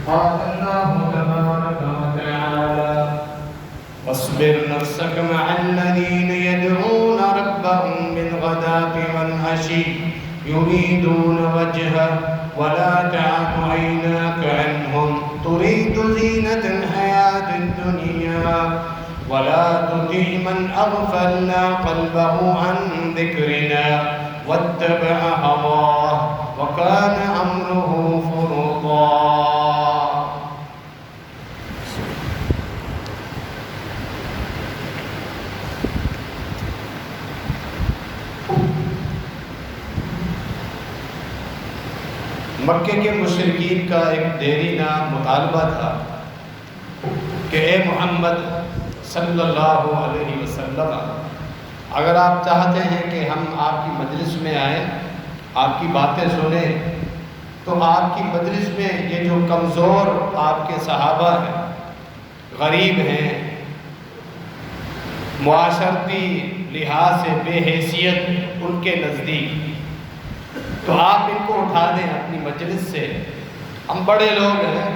قال الله تبارك وتعالى واصبر نفسك مع الذين يدعون ربهم بالغداة والعشي يريدون وجهه ولا تعد عيناك عنهم تريد زينة الحياة الدنيا ولا تطع من أغفلنا قلبه عن ذكرنا واتبع هواه وكان أمره فرطا. مکے کے مشرکین کا ایک دیرینہ مطالبہ تھا کہ اے محمد صلی اللہ علیہ وسلم، اگر آپ چاہتے ہیں کہ ہم آپ کی مجلس میں آئیں، آپ کی باتیں سنیں، تو آپ کی مجلس میں یہ جو کمزور آپ کے صحابہ ہیں، غریب ہیں، معاشرتی لحاظ سے بے حیثیت ان کے نزدیک، تو آپ ان کو اٹھا دیں اپنی مجلس سے. ہم بڑے لوگ ہیں،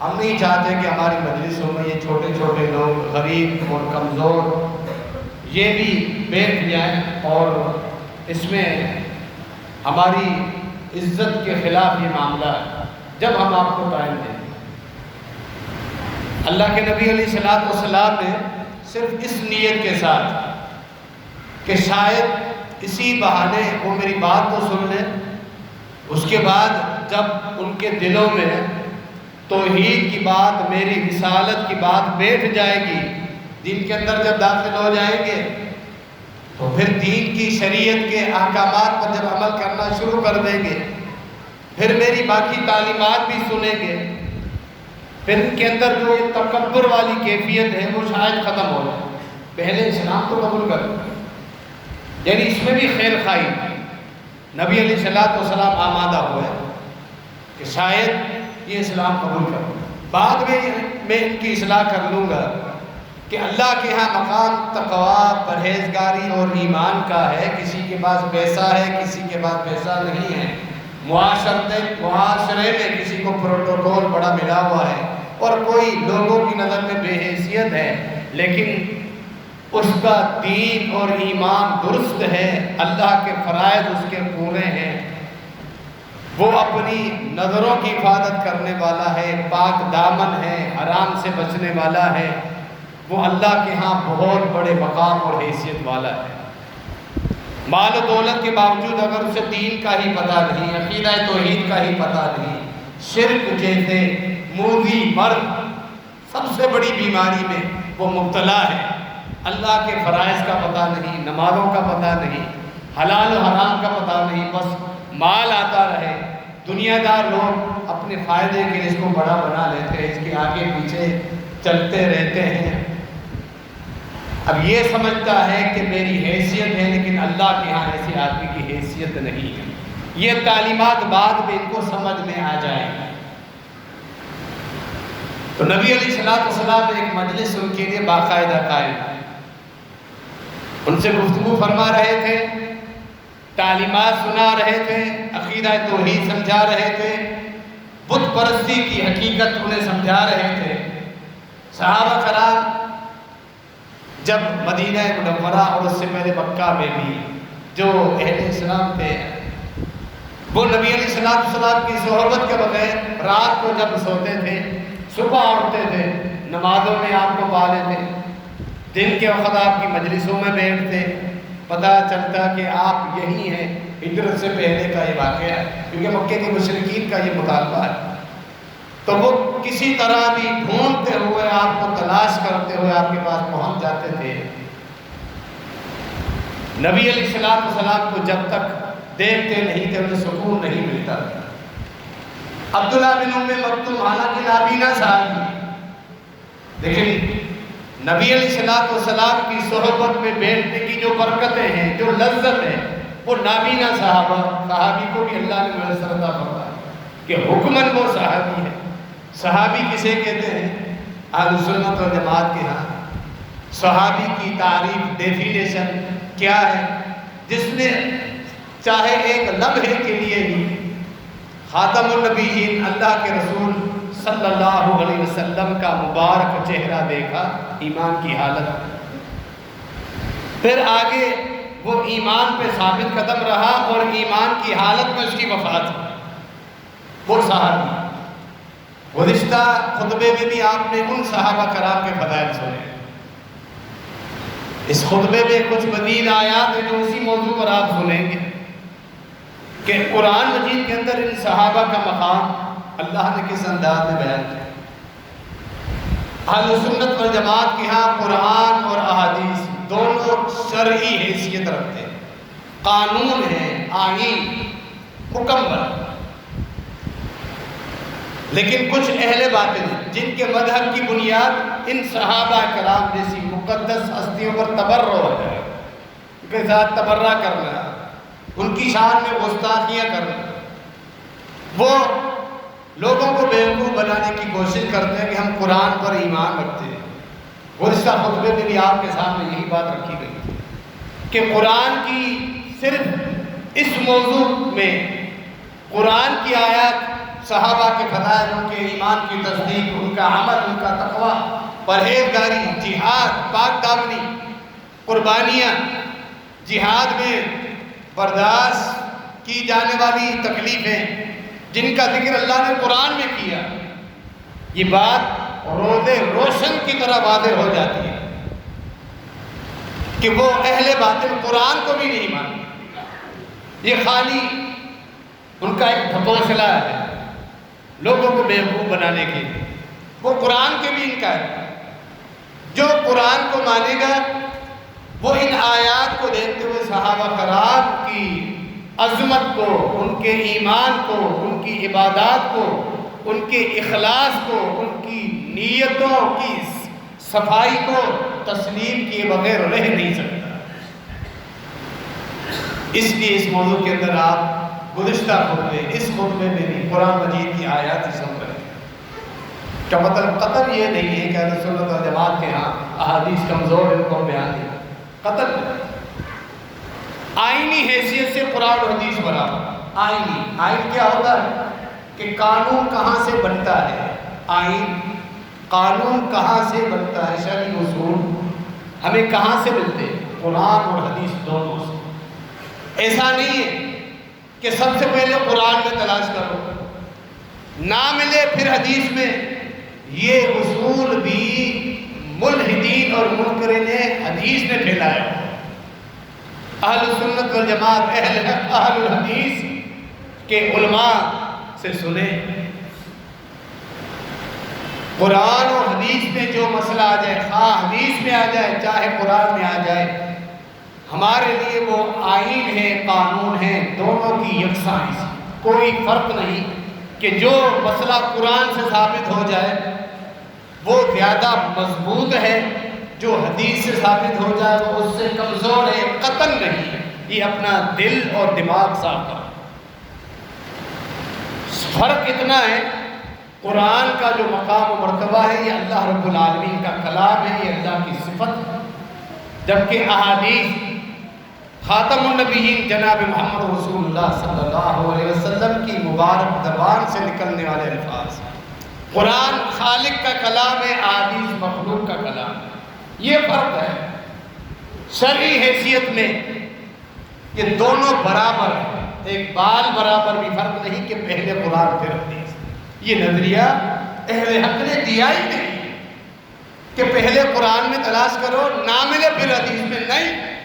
ہم نہیں چاہتے کہ ہماری مجلسوں میں یہ چھوٹے چھوٹے لوگ غریب اور کمزور یہ بھی بیٹھ جائیں اور اس میں ہماری عزت کے خلاف یہ معاملہ ہے. جب ہم آپ کو ٹائم دیں، اللہ کے نبی علیہ السلام نے صرف اس نیت کے ساتھ کہ شاید اسی بہانے وہ میری بات تو سن لیں، اس کے بعد جب ان کے دلوں میں توحید کی بات، میری رسالت کی بات بیٹھ جائے گی، دین کے اندر جب داخل ہو جائیں گے تو پھر دین کی شریعت کے احکامات پر جب عمل کرنا شروع کر دیں گے، پھر میری باقی تعلیمات بھی سنیں گے، پھر ان کے اندر جو یہ تکبر والی کیفیت ہے وہ شاید ختم ہو جائے. پہلے اسلام تو قبول کر، یعنی اس میں بھی خیر خواہی. نبی علیہ السلام آمادہ ہوئے کہ شاید یہ اسلام قبول کرو، بعد میں ان کی اصلاح کر لوں گا کہ اللہ کے ہاں مقام تقوی، پرہیزگاری اور ایمان کا ہے. کسی کے پاس پیسہ ہے، کسی کے پاس پیسہ نہیں ہے، معاشرے میں کسی کو پروٹوکول بڑا ملا ہوا ہے اور کوئی لوگوں کی نظر میں بے حیثیت ہے، لیکن اس کا دین اور ایمان درست ہے، اللہ کے فرائض اس کے پورے ہیں، وہ اپنی نظروں کی حفاظت کرنے والا ہے، پاک دامن ہے، حرام سے بچنے والا ہے، وہ اللہ کے ہاں بہت بڑے مقام اور حیثیت والا ہے. مال و دولت کے باوجود اگر اسے دین کا ہی پتہ نہیں، عقیدہ توحید کا ہی پتہ نہیں، شرک جیسے موذی مرض سب سے بڑی بیماری میں وہ مبتلا ہے، اللہ کے فرائض کا پتہ نہیں، نمازوں کا پتہ نہیں، حلال و حرام کا پتہ نہیں، بس مال آتا رہے. دنیا دار لوگ اپنے فائدے کے لیے اس کو بڑا بنا لیتے ہیں، اس کے آگے پیچھے چلتے رہتے ہیں. اب یہ سمجھتا ہے کہ میری حیثیت ہے، لیکن اللہ کے ہاں ایسی آدمی کی حیثیت نہیں ہے. یہ تعلیمات بعد میں ان کو سمجھ میں آ جائیں گی. تو نبی علیہ السلام نے ایک مجلس ان کے لیے باقاعدہ قائم، ان سے گفتگو فرما رہے تھے، تعلیمات سنا رہے تھے، عقیدہ توحید سمجھا رہے تھے، بت پرستی کی حقیقت انہیں سمجھا رہے تھے. صحابہ کرام جب مدینہ منورہ اور اس سے پہلے مکہ میں بھی جو اہل اسلام تھے، وہ نبی علیہ السلام کی صحبت کے بغیر رات کو جب سوتے تھے، صبح اٹھتے تھے، نمازوں میں آپ کو پا لیتے، دن کے وقت آپ کی مجلسوں میں بیٹھتے، پتہ چلتا کہ آپ یہی ہیں. ہجرت سے پہلے کا یہ واقعہ ہے، کیونکہ مکے کے مشرکین کا یہ مطالبہ ہے. تو وہ کسی طرح بھی ڈھونڈتے ہوئے، آپ کو تلاش کرتے ہوئے آپ کے پاس پہنچ جاتے تھے. نبی علیہ السلام کو جب تک دیکھتے نہیں تھے انہیں سکون نہیں ملتا تھا. عبداللہ بن ام مکتوم حالانکہ نابینا صحابی، لیکن نبی علیہ السلام کی صحبت میں بیٹھنے کی جو برکتیں ہیں، جو لذت ہے، وہ نابینا صحابی کو بھی اللہ نے میسر عطا فرمائی کہ حکماً وہ صحابی ہے. صحابی کسے کہتے ہیں؟ اہل سنت و جماعت کے ہاں صحابی کی تعریف، ڈیفینیشن کیا ہے؟ جس نے چاہے ایک لمحے کے لیے بھی خاتم النبیین اللہ کے رسول صلی اللہ علیہ وسلم کا مبارک چہرہ دیکھا، ایمان کی حالت، پھر آگے وہ ایمان پہ ثابت قدم رہا اور ایمان کی حالت میں اس کی وفات ہوئی۔ وہ صحابی، گزشتہ خطبے میں بھی آپ نے ان صحابہ کرام کے فضائل سنے، اس خطبے میں کچھ مزید آیات ہیں جو اسی موضوع پر آپ سنیں گے کہ قرآن مجید کے اندر ان صحابہ کا مقام اللہ نے کس انداز میں بیان کیا۔ اہل سنت والجماعت کے ہاں قرآن اور احادیث دونوں شرعی حیثیت رکھتے ہیں، قانون ہے، آئین مکمل، لیکن کچھ اہل باطل جن کے مذہب کی بنیاد ان صحابہ کرام جیسی مقدس ہستیوں پر تبرع ہے، ان کے ساتھ تبرع کرنا، ان کی شان میں گستاخیاں کرنا، وہ لوگوں کو بیوقوف بنانے کی کوشش کرتے ہیں کہ ہم قرآن پر ایمان رکھتے ہیں۔ گزشتہ خطبے میں بھی آپ کے سامنے یہی بات رکھی گئی تھی کہ قرآن کی صرف اس موضوع میں قرآن کی آیات، صحابہ کے فضائل، ان کے ایمان کی تصدیق، ان کا عمل، ان کا تقویٰ، پرہیزگاری، جہاد، پاک دامنی، قربانیاں، جہاد میں برداشت کی جانے والی تکلیفیں جن کا ذکر اللہ نے قرآن میں کیا، یہ بات روز روشن کی طرح واضح ہو جاتی ہے کہ وہ اہل باطل قرآن کو بھی نہیں مانتے، یہ خالی ان کا ایک ڈھکوسلا ہے لوگوں کو بیوقوف بنانے کے لیے، وہ قرآن کے بھی انکار ہے۔ جو قرآن کو مانے گا وہ ان آیات کو دیکھتے ہوئے صحابہ کرام کی عظمت کو، ان کے ایمان کو، ان کی عبادات کو، ان کے اخلاص کو، ان کی نیتوں کی صفائی کو تسلیم کیے بغیر رہ نہیں سکتا۔ اس لیے اس موضوع کے اندر آپ گزشتہ خطبے، اس خطبے میں بھی قرآن مجید کی آیات ہی سن رہے ہیں۔ کا مطلب قطع یہ نہیں ہے کہ اہل سنت و جماعت کے ہاں احادیث کمزور ان کو بیان دیا، قطع آئینی حیثیت سے قرآن و حدیث برابر۔ آئین کیا ہوتا ہے کہ قانون کہاں سے بنتا ہے، آئین قانون کہاں سے بنتا ہے، شرعی اصول ہمیں کہاں سے ملتے ہیں، قرآن اور حدیث دونوں سے۔ ایسا نہیں ہے کہ سب سے پہلے قرآن میں تلاش کرو، نہ ملے پھر حدیث میں، یہ اصول بھی ملحدین اور منکرین حدیث نے پھیلایا۔ اہل سنت والجماعت، اہل الحدیث کے علماء سے سنیں، قرآن اور حدیث میں جو مسئلہ آ جائے، خواہ حدیث میں آ جائے چاہے قرآن میں آ جائے، ہمارے لیے وہ آئین ہے، قانون ہے، دونوں کی یکساں ہے، کوئی فرق نہیں کہ جو مسئلہ قرآن سے ثابت ہو جائے وہ زیادہ مضبوط ہے، جو حدیث سے ثابت ہو جائے وہ اس سے کمزور ہے، قطعاً نہیں ہے۔ یہ اپنا دل اور دماغ صاف کرو۔ فرق اتنا ہے، قرآن کا جو مقام و مرتبہ ہے یہ اللہ رب العالمین کا کلام ہے، یہ اللہ کی صفت ہے، جبکہ احادیث خاتم النبیین جناب محمد رسول اللہ صلی اللہ علیہ وسلم کی مبارک زبان سے نکلنے والے الفاظ، قرآن خالق کا کلام ہے، احادیث مخلوق کا کلام ہے۔ یہ فرق ہے شرعی حیثیت میں، یہ دونوں برابر ہیں، ایک بال برابر بھی فرق نہیں کہ پہلے قرآن پھر حدیث۔ یہ نظریہ اہل حق نے دیا ہی نہیں کہ پہلے قرآن میں تلاش کرو، نہ ملے پھر حدیث میں، نہیں،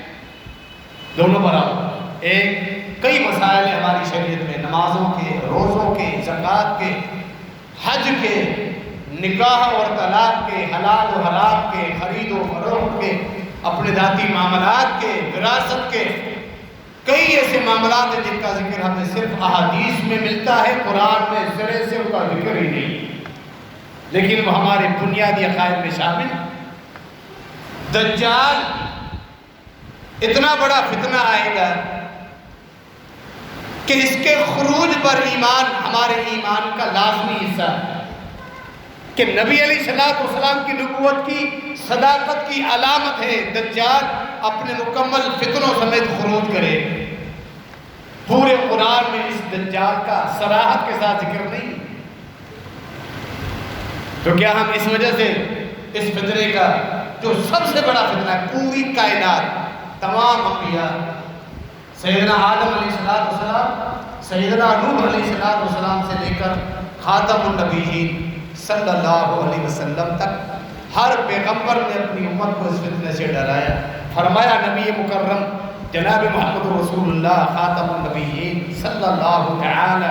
دونوں برابر۔ ایک کئی مسائل ہیں ہماری شریعت میں، نمازوں کے، روزوں کے، زکوٰۃ کے، حج کے، نکاح اور طلاق کے، حلال و حرام کے، خرید و فروخت کے، اپنے ذاتی معاملات کے، وراثت کے، کئی ایسے معاملات ہیں جن کا ذکر ہمیں صرف احادیث میں ملتا ہے، قرآن میں سرے سے ان کا ذکر ہی نہیں، لیکن وہ ہمارے بنیادی عقائد میں شامل۔ دجال اتنا بڑا فتنہ آئے گا کہ اس کے خروج پر ایمان ہمارے ایمان کا لازمی حصہ ہے، کہ نبی علیہ السلام کی نبوت کی صداقت کی علامت ہے دجال اپنے مکمل فتنوں سمیت خروج کرے۔ پورے قرآن میں اس دجال کا صراحت کے ساتھ ذکر نہیں، تو کیا ہم اس وجہ سے اس فتنے کا جو سب سے بڑا فتنہ ہے پوری کائنات تمام انبیاء سیدنا آدم علیہ السلام سیدنا نوح علیہ السلام سے لے کر خاتم النبیین صلی اللہ علیہ وسلم تک ہر پیغمبر نے اپنی امت کو اس فتنے سے ڈرایا. فرمایا نبی مکرم جناب محمد رسول اللہ خاتم النبیین صلی اللہ تعالی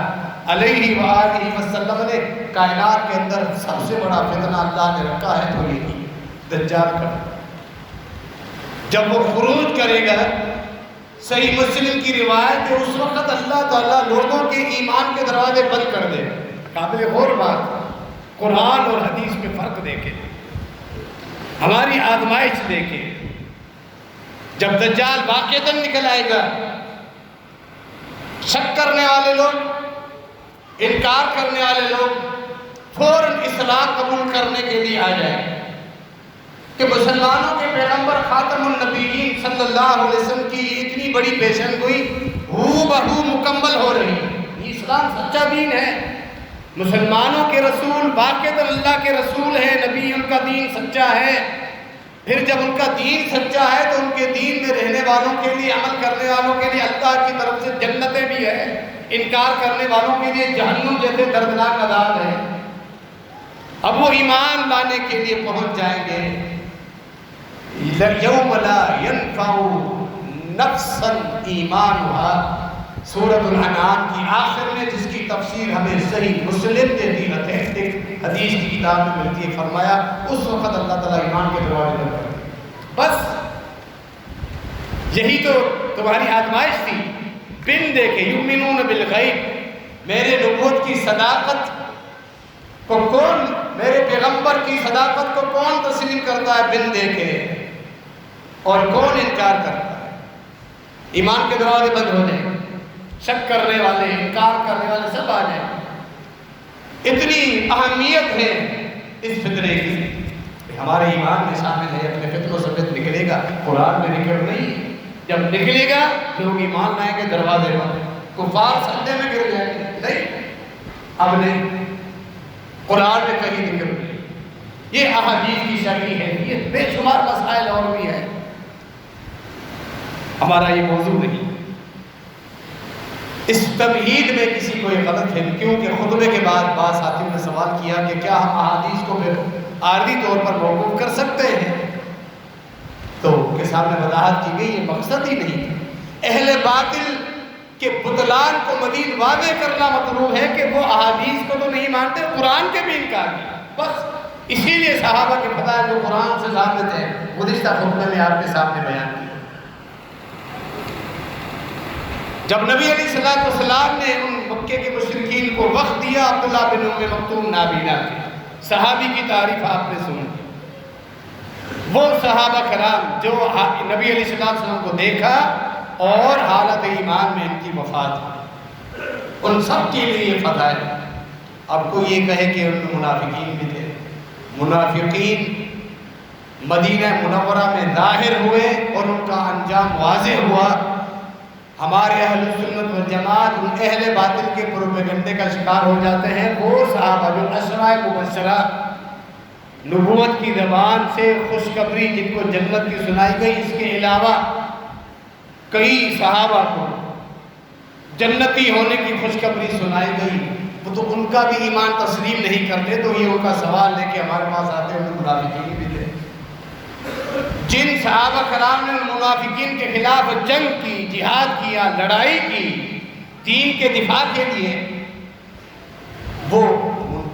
علیہ وآلہ وسلم نے کائنات کے اندر سب سے بڑا فتنہ اللہ نے رکھا ہے تو یہ دجال کا. جب وہ خروج کرے گا صحیح مسلم کی روایت ہے اس وقت اللہ تعالیٰ لوگوں کے ایمان کے دروازے بند کر دے. قابل غور بات قرآن اور حدیث میں فرق دیکھیں, ہماری آزمائش دیکھیں. جب دجال واقعتاً نکل آئے گا شک کرنے والے لوگ انکار کرنے والے لوگ فوراً اسلام قبول کرنے کے لیے آ جائیں کہ مسلمانوں کے پیغمبر خاتم النبیین صلی اللہ علیہ وسلم کی اتنی بڑی پیشن گوئی ہو بہو مکمل ہو رہی ہے. یہ اسلام سچا دین ہے, مسلمانوں کے رسول واقعتاً اللہ کے رسول ہیں, نبی ان کا دین سچا ہے. پھر جب ان کا دین سچا ہے تو ان کے دین میں رہنے والوں کے لیے عمل کرنے والوں کے لیے اللہ کی طرف سے جنتیں بھی ہیں, انکار کرنے والوں کے لیے جہنم جیسے دردناک عذاب ہے. اب وہ ایمان لانے کے لیے پہنچ جائیں گے. یوم لا ينفع نفسا ایمانها سورۃ الانعام کی آخر میں جس کی تفسیر ہمیں صحیح مسلم نے دی اتھینٹک حدیث کی کتاب میں ملتی ہے. فرمایا اس وقت اللہ تعالیٰ ایمان کے دروازے بند کر دیں. بس یہی تو تمہاری آزمائش تھی. بن دیکھے یؤمنون بالغیب, میرے نبوت کی صداقت کو کون, میرے پیغمبر کی صداقت کو کون تسلیم کرتا ہے بن دیکھے, اور کون انکار کرتا ہے. ایمان کے دروازے بند ہو جائیں, شک کرنے والے انکار کرنے والے سب آ جائیں. اتنی اہمیت ہے اس فتنے کی. ہمارے ایمان میں شامل ہے, اپنے فتنوں سے فتن نکلے گا. قرآن میں ذکر نہیں, جب نکلے گا لوگ ایمان لائیں گے دروازے بند, کفار سجدے میں گر جائیں گے. نہیں, اب نہیں, قرآن میں کہیں ذکر نہیں. یہ احادیث کی شرعی ہے, یہ بے شمار مسائل اور بھی ہیں, ہمارا یہ موضوع نہیں. اس تمہید میں کسی کو یہ غلط ہے, کیونکہ خطبے کے بعد بعض ساتھیوں نے سوال کیا کہ کیا ہم احادیث کو عارضی طور پر موقوف کر سکتے ہیں, تو ان کے سامنے وضاحت کی گئی یہ مقصد ہی نہیں تھا. اہل باطل کے بطلان کو مزید واضح کرنا مطلوب ہے کہ وہ احادیث کو تو نہیں مانتے, قرآن کے بھی انکار کیا. بس اسی لیے صحابہ کے فتح جو قرآن سے ثابت ہے گزشتہ خطبے میں آپ کے سامنے بیان کیا. جب نبی علیہ السلام نے ان مکے کے مشرکین کو وقت دیا, عبداللہ بن ام مکتوم نابینا کے صحابی کی تعریف آپ نے سنی. وہ صحابہ کرام جو نبی علیہ السلام کو دیکھا اور حالت ایمان میں ان کی وفات ہوئی, ان سب کے لیے یہ فتح ہے. اب کوئی یہ کہے کہ ان میں منافقین بھی تھے, منافقین مدینہ منورہ میں ظاہر ہوئے اور ان کا انجام واضح ہوا. ہمارے اہل سنت والجماعت ان اہل باطل کے پروپیگنڈے کا شکار ہو جاتے ہیں. وہ صحابہ جو عشرہ مبشرہ نبوت کی زبان سے خوشخبری جن کو جنت کی سنائی گئی, اس کے علاوہ کئی صحابہ کو جنتی ہونے کی خوشخبری سنائی گئی, وہ تو ان کا بھی ایمان تسلیم نہیں کرتے. تو یہ ان کا سوال لے کے ہمارے پاس آتے ہیں, منافقین بھی تھے. جن صحابہ کرام نے منافقین کے خلاف جنگ کی, جہاد کیا, لڑائی کی دین کے دفاع کے لیے, وہ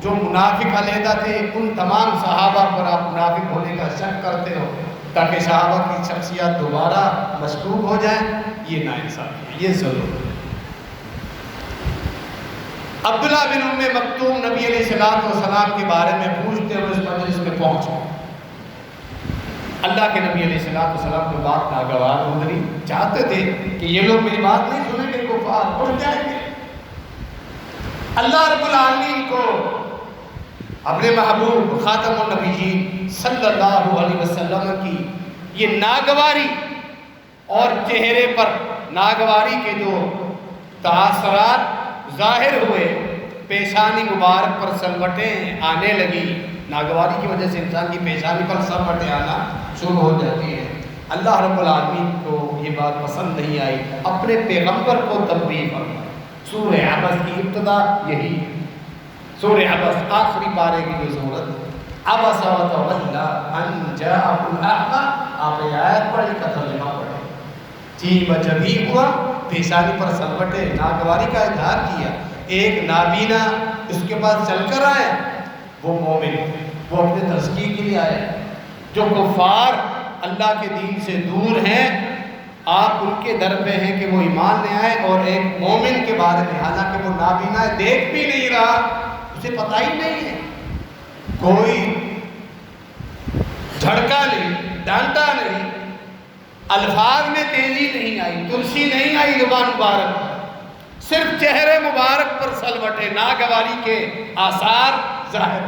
جو منافق علیحدہ تھے ان تمام صحابہ پر آپ منافق ہونے کا شک کرتے ہو تاکہ صحابہ کی شخصیت دوبارہ مشکوک ہو جائے, یہ ناانصافی ہے, یہ ضرور ہے. عبداللہ بن ام مکتوم نبی علیہ السلام کے بارے میں پوچھتے ہوئے اس مجلس میں پہنچے. اللہ کے نبی علیہ السلام کو بات ناگوار ہو گئی, چاہتے تھے کہ یہ لوگ میری بات نہیں سنیں گے, کفار اڑ جائیں گے. اللہ رب العالمین کو اپنے محبوب خاتم النبیین صلی اللہ علیہ وسلم کی یہ ناگواری اور چہرے پر ناگواری کے جو تاثرات ظاہر ہوئے, پیشانی مبارک پر سلوٹیں آنے لگی, ناگواری کی وجہ سے انسان کی پیشانی پر سلوٹیں آنا شروع ہو جاتی ہیں۔ اللہ رب العالمین کو یہ بات پسند نہیں آئی، اپنے پیغمبر کو تنبیہ فرمائی۔ سورہ عبس کی ابتدا یہی ہے، سورہ عبس آخری پارے کی جو سورت، عبس وتولی ان جاءہ الاعمی، آپ یہ آیت پڑھی کا ترجمہ پڑھیں، چین بجبی ہوا، پیشانی پر سلوٹے ناگواری کا اظہار کیا۔ ایک نابینا اس کے پاس چل کر آئے، وہ مومن، وہ اپنے تزکیے کے لیے آئے۔ جو کفار اللہ کے دین سے دور ہیں، آپ ان کے در پہ ہیں کہ وہ ایمان لے آئے، اور ایک مومن کے بارے میں حالانکہ وہ نابینا ہے، دیکھ بھی نہیں رہا، اسے پتہ ہی نہیں ہے، کوئی جھڑکا نہیں، ڈانٹا نہیں، الفاظ میں تیزی نہیں آئی، تلسی نہیں آئی زبان مبارک پر، صرف چہرے مبارک پر سلوٹے ناگواری کے آثار ظاہر۔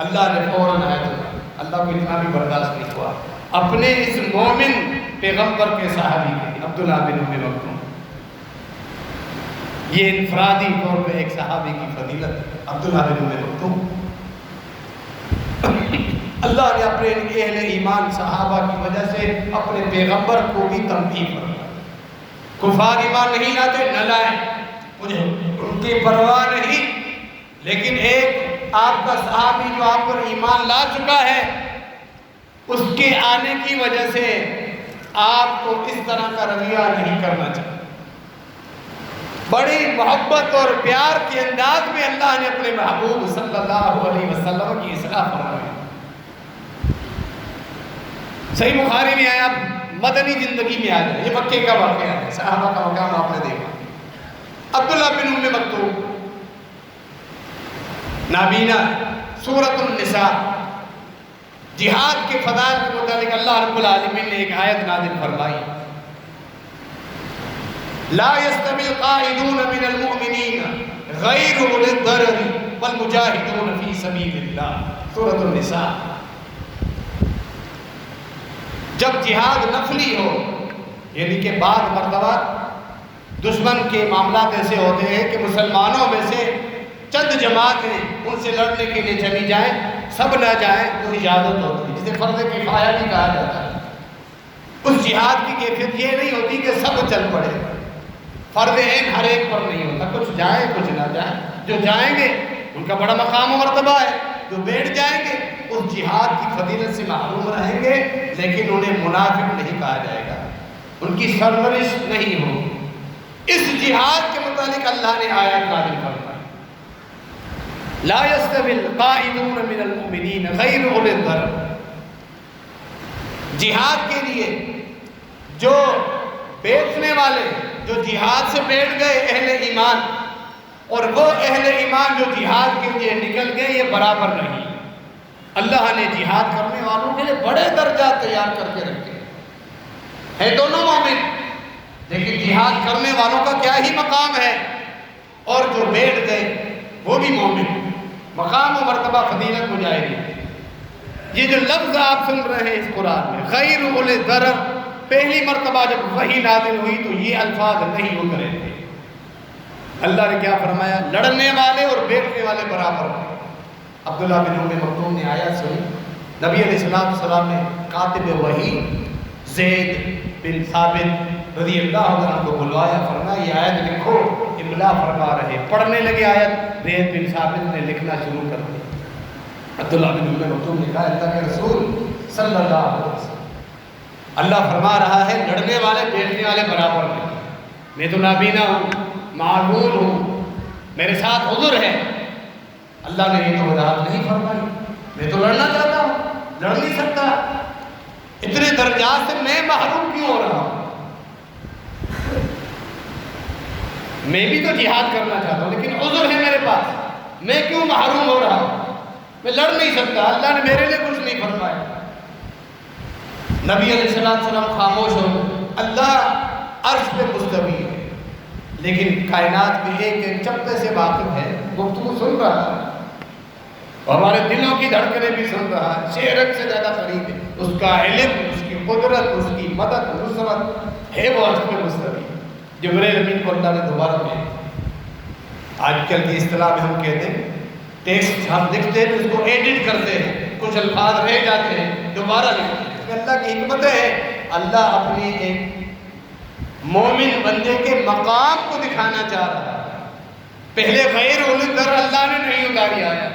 اللہ نے فوراً آیت، اللہ کو اتنا بھی برداشت نہیں ہوا، اپنے اس مومن پیغمبر کے صحابی کے عبداللہ بن ام مکتوم، یہ انفرادی طور پہ ایک صحابی کی فضیلت، عبداللہ بن ام مکتوم، اللہ نے اپنے اہل ایمان صحابہ کی وجہ سے اپنے پیغمبر کو بھی تنبیہ فرمائی۔ کفار ایمان نہیں لاتے، نہ لائیں، مجھے ان کی پرواہ نہیں، لیکن ایک آپ کا صحابی جو آپ پر ایمان لا چکا ہے، اس کے آنے کی وجہ سے آپ کو اس طرح کا رویہ نہیں کرنا چاہیے۔ بڑی محبت اور پیار کے انداز میں اللہ نے اپنے محبوب صلی اللہ علیہ وسلم کی اصلاح فرمائی۔ صحیح بخاری میں آیا، مدنی زندگی میں آ جائے، یہ مکے کا واقعہ ہے، صحابہ کا مقام آپ نے دیکھا۔ عبداللہ بن ام مکتوم نابینا، سورۃ النساء، جہاد کے فضائل کے متعلق اللہ رب العالمین نے ایک آیت نازل فرمائی، لا يستوي القاعدون من المؤمنین غیر اولي الضرر والمجاہدون فی سبیل اللہ، سورۃ النساء۔ جب جہاد نفلی ہو، یعنی کہ بعض مرتبہ دشمن کے معاملات ایسے ہوتے ہیں کہ مسلمانوں میں سے چند جماعتیں ان سے لڑنے کے لیے چلی جائیں، سب نہ جائیں تو اجازت ہوتی ہے، جسے فرض کفایہ بھی کہا جاتا ہے۔ اس جہاد کی کیفیت یہ نہیں ہوتی کہ سب چل پڑے، فرض عین ہر ایک پر نہیں ہوتا، کچھ جائیں کچھ نہ جائیں، جو جائیں گے ان کا بڑا مقام و مرتبہ ہے، جو بیٹھ جائیں گے اس جہاد کی فضیلت سے محروم رہیں گے، لیکن انہیں منافق نہیں کہا جائے گا، ان کی سرورش نہیں ہوگی۔ اس جہاد کے متعلق اللہ نے آیت نازل فرمائی، لا يستوي القاعدون من المؤمنین غیر اولي الضرر۔ جہاد کے لیے جو بیٹھنے والے، جو جہاد سے بیٹھ گئے اہل ایمان، اور وہ اہل ایمان جو جہاد کے لیے نکل گئے، یہ برابر نہیں۔ اللہ نے جہاد کرنے والوں کے لیے بڑے درجات تیار کر کے رکھے ہیں، دونوں مومن، لیکن جہاد کرنے والوں کا کیا ہی مقام ہے، اور جو بیٹھ گئے وہ بھی مومن، مقام و مرتبہ فضیلت مجاہدین۔ یہ جو لفظ آپ سن رہے ہیں اس قرآن میں، غیر اولي الضرر، پہلی مرتبہ جب وحی نازل ہوئی تو یہ الفاظ نہیں اترے تھے۔ اللہ نے کیا فرمایا؟ لڑنے والے اور بیٹھنے والے برابر ہیں۔ عبداللہ بن ام مکتوم نے آیا سنی، نبی علیہ السلام نے کاتب وحی زید بن ثابت رضی اللہ عنہ کو بلوایا، فرمایا یہ آیت لکھو، املا فرما رہے، پڑھنے لگے آیت، زید بن ثابت نے لکھنا شروع کر دیا۔ عبداللہ بن ام مکتوم نے کہا اللہ کے رسول صلی اللہ علیہ وسلم، اللہ فرما رہا ہے لڑنے والے بیٹھنے والے برابر ہیں، میں تو نابینا ہوں، معذور ہوں، میرے ساتھ عذر ہے۔ اللہ نے یہ تو وضاحت نہیں فرمائی، میں تو لڑنا چاہتا ہوں، لڑ نہیں سکتا، اتنے درجات سے میں محروم کیوں ہو رہا ہوں؟ میں بھی تو جہاد کرنا چاہتا ہوں، لیکن عذر ہے میرے پاس، میں کیوں محروم ہو رہا ہوں؟ میں لڑ نہیں سکتا، اللہ نے میرے لیے کچھ نہیں فرمایا۔ نبی علیہ السلام خاموش ہو گئے۔ اللہ عرش پہ مستوی ہے، لیکن کائنات میں ایک ایک چپے سے واقف ہے، گفتگو سن رہا ہے، اور ہمارے دلوں کی دھڑکنیں بھی سن رہا ہے، شعرت سے زیادہ قریب ہے، اس کا علم، اس کی قدرت، اس کی مدد، نصرت ہے، وہ عرش پہ مستوی۔ جبرائیل امین کو اللہ نے دوبارہ بھیجا۔ آج کل کی اصطلاح میں ہم کہتے ہیں ٹیکسٹ ہم لکھتے ہیں اس کو ایڈٹ کرتے ہیں، کچھ الفاظ رہ جاتے ہیں، دوبارہ لکھتے ہیں۔ اللہ کی حکمت ہے، اللہ اپنی ایک مومن بندے کے مقام کو دکھانا چاہ رہا ہے۔ پہلے غیر اولی الضرر اللہ نے نہیں اتاری آیا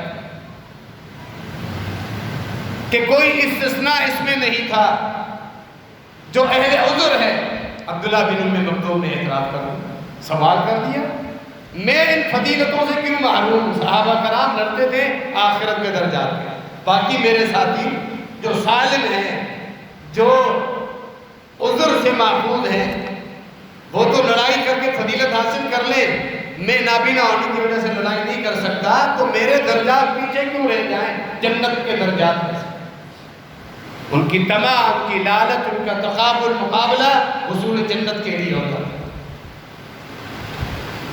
کہ کوئی استثناء اس میں نہیں تھا۔ جو اہل عذر ہے، عبداللہ بن ام مکتوم نے اعتراف کر سوال کر دیا، میں ان فضیلتوں سے کیوں محروم ہوں؟ صحابہ کرام لڑتے تھے آخرت کے درجات میں، باقی میرے ساتھی جو سالم ہیں، جو عذر سے محفوظ ہیں، وہ تو لڑائی کر کے فضیلت حاصل کر لیں، میں نابینا ہونے کی وجہ سے لڑائی نہیں کر سکتا، تو میرے درجات پیچھے کیوں رہ جائیں جنت کے درجات میں سے؟ ان کی طمع، ان کی لالچ، ان کا تقابل مقابلہ حصول جنت کے لیے ہوتا ہے۔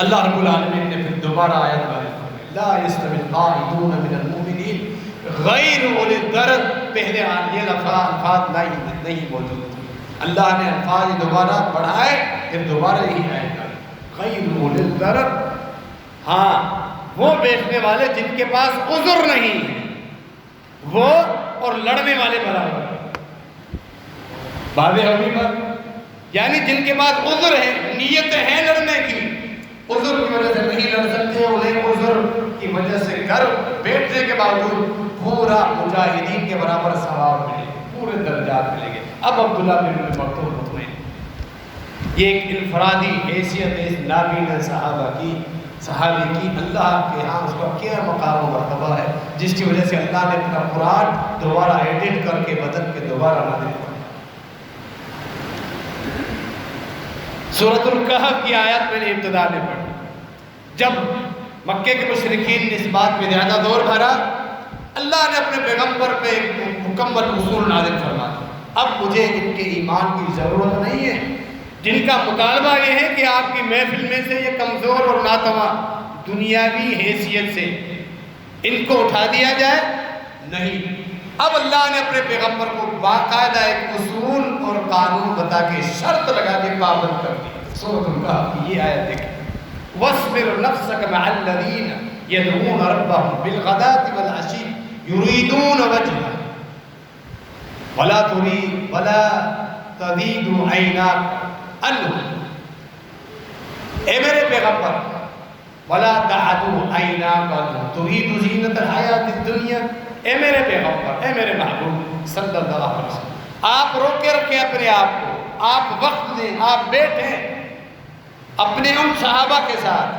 اللہ رب العالمین نے پھر دوبارہ آیت نازل لا یستوی القاعدون من المؤمنین غیر اولی الضرر، پہلے یہ الفاظ نہیں موجود تھے، اللہ نے الفاظ دوبارہ بڑھائے، پھر دوبارہ یہی آیت آئی غیر اولی الضرر۔ ہاں وہ بیچنے والے جن کے پاس عذر نہیں ہے، وہ اور لڑنے والے برابر واضح ہوگی بات، یعنی جن کے پاس عذر ہے، نیت ہے لڑنے کی، عذر کی وجہ سے نہیں لڑ سکتے، انہیں عذر کی وجہ سے گھر بیٹھنے کے باوجود پورا مجاہدین کے برابر ثواب ملے گے، پورے درجات ملیں گے۔ اب عبداللہ بن ام مکتوم مطمئن، یہ ایک انفرادی حیثیت ہے اس نابینا صحابی کی، اللہ کے ہاں اس کا کیا مقام و مرتبہ ہے، جس کی وجہ سے اللہ نے اپنا قرآن دوبارہ ایڈٹ کر کے بدل کے دوبارہ نازل کیا۔ سورۃ الکہف کی آیات میں نے ابتدا میں پڑھی، جب مکے کے مشرکین نے اس بات میں زیادہ دور بھرا، اللہ نے اپنے پیغمبر پہ ایک مکمل اصول نازل فرما دیا، اب مجھے ان کے ایمان کی ضرورت نہیں ہے، جن کا مطالبہ یہ ہے کہ آپ کی محفل میں سے یہ کمزور اور ناتواں دنیاوی حیثیت سے ان کو اٹھا دیا جائے، نہیں۔ اب اللہ نے اپنے پیغمبر کو باقاعدہ ایک اصول اور قانون بتا کے شرط لگا کے پابند کر دی۔ سورۃ الکہف کی یہ آیت دیکھیں، وَاصْبِرْ نَفْسَكَ مَعَ الَّذِينَ يَدْعُونَ رَبَّهُمْ بِالْغَدَاةِ وَالْعَشِيِّ يُرِيدُونَ وَجْهَهُ وَلَا تَذِيدُ عَيْنَاكَ عنهم، اے میرے پیغمبر وَلَا تَعْدُ عَيْنَاكَ عَنْهُمْ تُرِيدُ زِينَةَ الْحَيَاةِ الدُّنْيَا، اے میرے پیغمبر، اے میرے محبوب صلی اللہ علیہ وسلم، آپ روک کے رکھیں اپنے آپ کو، آپ وقت دیں، آپ بیٹھیں اپنے ان صحابہ کے ساتھ،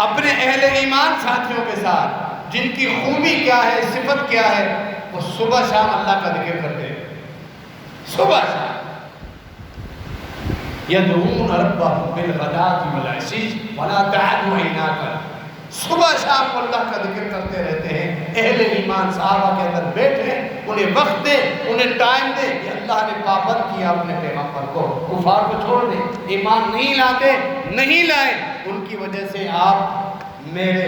اپنے اہل ایمان ساتھیوں کے ساتھ جن کی خوبی کیا ہے، صفت کیا ہے، وہ صبح شام اللہ کا ذکر کرتے ہیں، صبح شام یدعون ربهم بالغداة والعشی ولا تعد عیناک، صبح شام اللہ کا ذکر کرتے رہتے ہیں۔ اہل ایمان صحابہ کے اندر بیٹھے، انہیں وقت دے، انہیں ٹائم دے، یہ اللہ نے پابند کیا اپنے پیغمبر کو۔ کفار کو چھوڑ دیں، ایمان نہیں لاتے، نہیں لائے، ان کی وجہ سے آپ میرے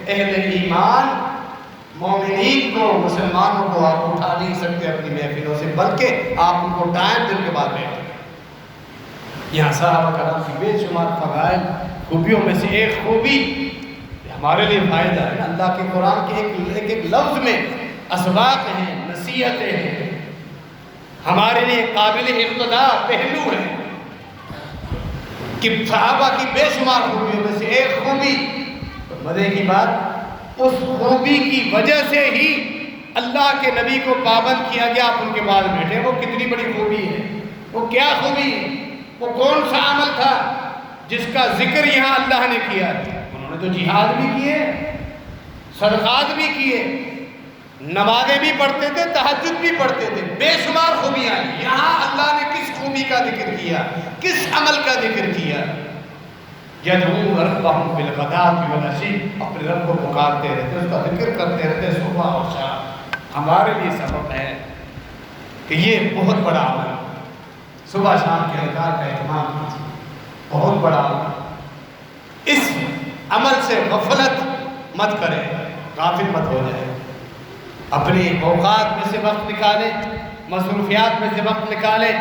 اہل ایمان مومنین کو، مسلمانوں کو آپ اٹھا نہیں سکتے اپنی محفلوں سے، بلکہ آپ ان کو ٹائم دن کے بعد بیٹھے۔ یہاں صحابہ کرام کی بے شمار فضائل خوبیوں میں سے ایک خوبی ہمارے لیے فائدہ ہے، اللہ کے قرآن کے ایک لفظ میں اسباق ہیں، نصیحتیں ہیں، ہمارے لیے قابل اقتداء پہلو ہیں کہ صحابہ کی بے شمار خوبیوں میں سے ایک خوبی، مزے کی بات، اس خوبی کی وجہ سے ہی اللہ کے نبی کو پابند کیا گیا آپ ان کے بعد بیٹھے۔ وہ کتنی بڑی خوبی ہے، وہ کیا خوبی ہے، وہ کون سا عمل تھا جس کا ذکر یہاں اللہ نے کیا؟ انہوں نے تو جہاد بھی کیے، صدقات بھی کیے، نمازیں بھی پڑھتے تھے، تہجد بھی پڑھتے تھے، بے شمار خوبیاں ہیں۔ یہاں اللہ نے کس خوبی کا ذکر کیا، کس عمل کا ذکر کیا؟ یدعون ربهم بالغداة والعشی، اپنے رب کو پکارتے رہتے، اس کا ذکر کرتے رہتے صبح اور شام۔ ہمارے لیے سبب ہے کہ یہ بہت بڑا عمل ہے، صبح شام کے اذکار کا اہتمام کیجیے، بہت بڑا عمل۔ اس عمل سے غفلت مت کریں، غافل مت ہو جائیں، اپنے اوقات میں سے وقت نکالیں، مصروفیات میں سے وقت نکالیں۔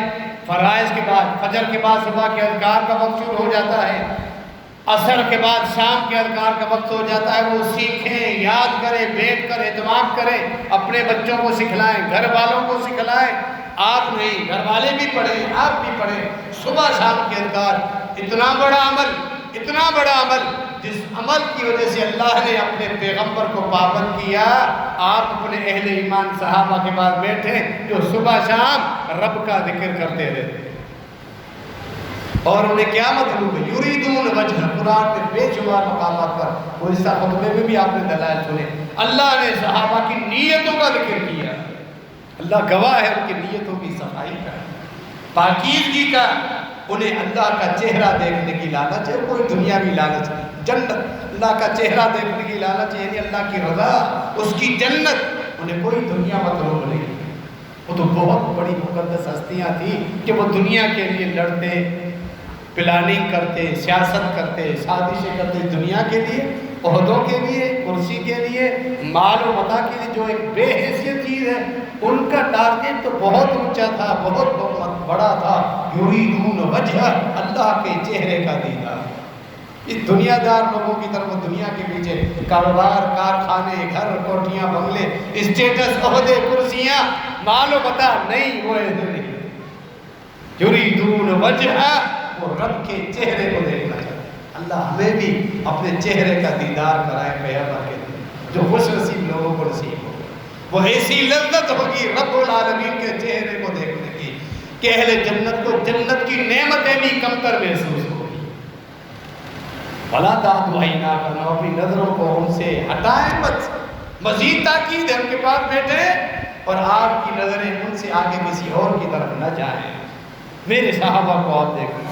فرائض کے بعد، فجر کے بعد صبح کے اذکار کا وقت شروع ہو جاتا ہے، عصر کے بعد شام کے اذکار کا وقت ہو جاتا ہے، وہ سیکھیں، یاد کریں، بیٹھ کر اہتمام کریں، اپنے بچوں کو سکھلائیں، گھر والوں کو سکھلائیں، آپ نہیں گھر والے بھی پڑھیں، آپ بھی پڑھیں، صبح شام کے اذکار۔ اتنا بڑا عمل جس عمل کی وجہ سے اللہ نے اپنے پیغمبر کو پابند کیا، آپ اپنے اہل ایمان صحابہ کے بعد بیٹھے جو صبح شام رب کا ذکر کرتے رہتے، اور انہیں کیا مطلوب ہے؟ یریدون وجہ۔ قرآن میں بے شمار مقامات پر، وہ اس خطبے میں بھی آپ نے دلائل سنے، اللہ نے صحابہ کی نیتوں کا ذکر کیا، اللہ گواہ ہے ان کی نیتوں کی صفائی کا، پاکیزگی کا، انہیں اللہ کا چہرہ دیکھنے کی لالچ ہے، کوئی دنیاوی لالچ نہیں، جنت، اللہ کا چہرہ دیکھنے کی لالچ ہے، یعنی اللہ کی رضا، اس کی جنت، انہیں کوئی دنیا مطلوب نہیں۔ وہ تو بہت بڑی مقدس ہستیاں تھیں کہ وہ دنیا کے لیے لڑتے، پلاننگ کرتے، سیاست کرتے، سازشیں کرتے، دنیا کے لیے، عہدوں کے لیے، کرسی کے لیے، مال و متاع کے لیے، جو ایک بے حیثیت چیز ہے، ان کا ٹارگیٹ تو بہت اونچا تھا، بہت بڑا تھا، یریدون وجہ، اللہ کے چہرے کا دیدار۔ اس دنیا دار لوگوں کی طرف دنیا کے پیچھے کاروبار، کارخانے، گھر، کوٹھیاں، بنگلے، اسٹیٹس، عہدے، کرسیاں، مال و متاع، نہیں، وہ ایسے نہیں۔ یریدون وجہ، وہ رب کے چہرے کو دیکھنا چاہتے ہیں۔ اللہ ہمیں بھی اپنے چہرے کا دیدار کرائے قیامت کے دن، جو خوش نصیب لوگوں کو نصیب ہوگا۔ وہ ایسی لذت ہوگی رب العالمین کے چہرے کو دیکھنے کی کہ اہل جنت کو جنت کی نعمتیں بھی کمتر محسوس ہوگی۔ بھلا تعدوا عیناک، اپنی نظروں کو ان سے ہٹائیں مت، مزید تاکید ہے ان کے پاس بیٹھے اور آپ کی نظریں ان سے آگے کسی اور کی طرف نہ جائیں۔ میرے صحابہ کو آپ دیکھیں،